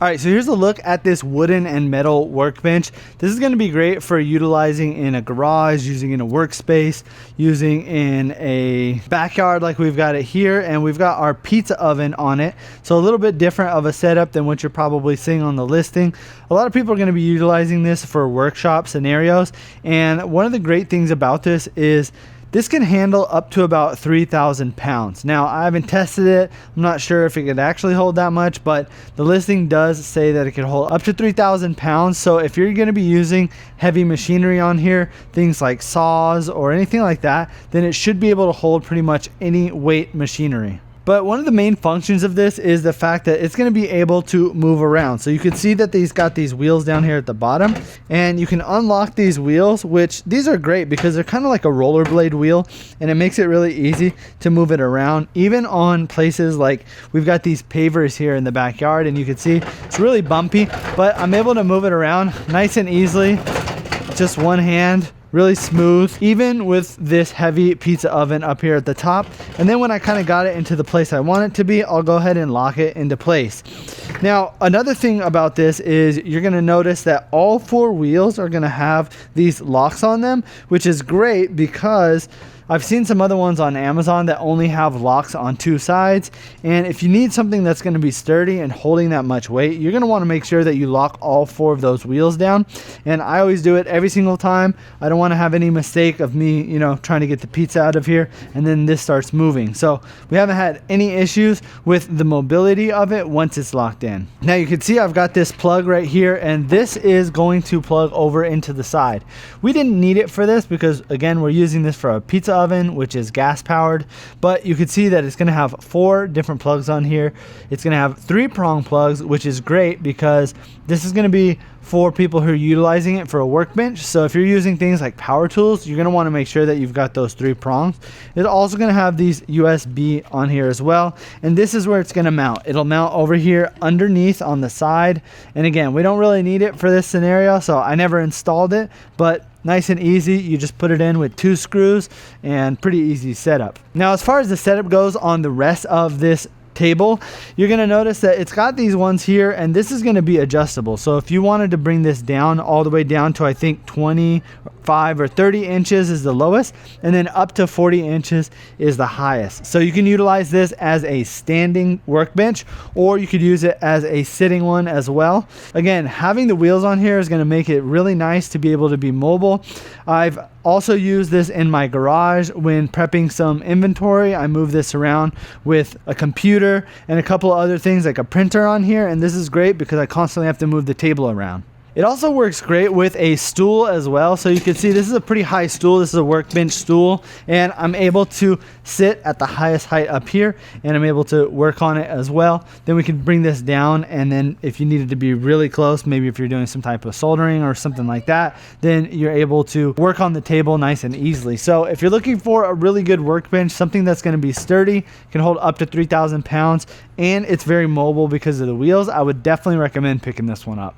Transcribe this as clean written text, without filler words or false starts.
All right, so here's a look at this wooden and metal workbench. This is going to be great for utilizing in a garage, using in a workspace, using in a backyard like we've got it here, and we've got our pizza oven on it. So a little bit different of a setup than what you're probably seeing on the listing. A lot of people are going to be utilizing this for workshop scenarios, and one of the great things about this is this can handle up to about 3,000 pounds. Now, I haven't tested it. I'm not sure if it could actually hold that much, but the listing does say that it can hold up to 3,000 pounds. So if you're gonna be using heavy machinery on here, things like saws or anything like that, then it should be able to hold pretty much any weight machinery. But one of the main functions of this is the fact that it's going to be able to move around. So you can see that these got these wheels down here at the bottom, and you can unlock these wheels, which these are great because they're kind of like a rollerblade wheel, and it makes it really easy to move it around. Even on places like we've got these pavers here in the backyard, and you can see it's really bumpy, but I'm able to move it around nice and easily, just one hand. Really smooth, even with this heavy pizza oven up here at the top. And then when I kind of got it into the place I want it to be, I'll go ahead and lock it into place. Now, another thing about this is you're gonna notice that all four wheels are gonna have these locks on them, which is great because I've seen some other ones on Amazon that only have locks on two sides. And if you need something that's going to be sturdy and holding that much weight, you're going to want to make sure that you lock all four of those wheels down. And I always do it every single time. I don't want to have any mistake of me, trying to get the pizza out of here and then this starts moving. So we haven't had any issues with the mobility of it once it's locked in. Now you can see I've got this plug right here, and this is going to plug over into the side. We didn't need it for this because, again, we're using this for a pizza oven, which is gas powered, but you can see that it's going to have 4 different plugs on here. It's going to have 3-prong plugs, which is great because this is going to be for people who are utilizing it for a workbench. So if you're using things like power tools, you're going to want to make sure that you've got those 3 prongs. It's also going to have these USB on here as well, and this is where it's going to mount. It'll mount over here underneath on the side, and again, we don't really need it for this scenario, so I never installed it, but nice and easy. You just put it in with 2 screws and pretty easy setup. Now, as far as the setup goes on the rest of this table, you're going to notice that it's got these ones here, and this is going to be adjustable. So if you wanted to bring this down all the way down to, I think, 25 or 30 inches is the lowest, and then up to 40 inches is the highest. So you can utilize this as a standing workbench, or you could use it as a sitting one as well. Again, having the wheels on here is going to make it really nice to be able to be mobile. I've also used this in my garage when prepping some inventory. I move this around with a computer and a couple of other things like a printer on here, and this is great because I constantly have to move the table around. It also works great with a stool as well. So you can see this is a pretty high stool. This is a workbench stool, and I'm able to sit at the highest height up here, and I'm able to work on it as well. Then we can bring this down, and then if you needed to be really close, maybe if you're doing some type of soldering or something like that, then you're able to work on the table nice and easily. So if you're looking for a really good workbench, something that's going to be sturdy, can hold up to 3,000 pounds, and it's very mobile because of the wheels, I would definitely recommend picking this one up.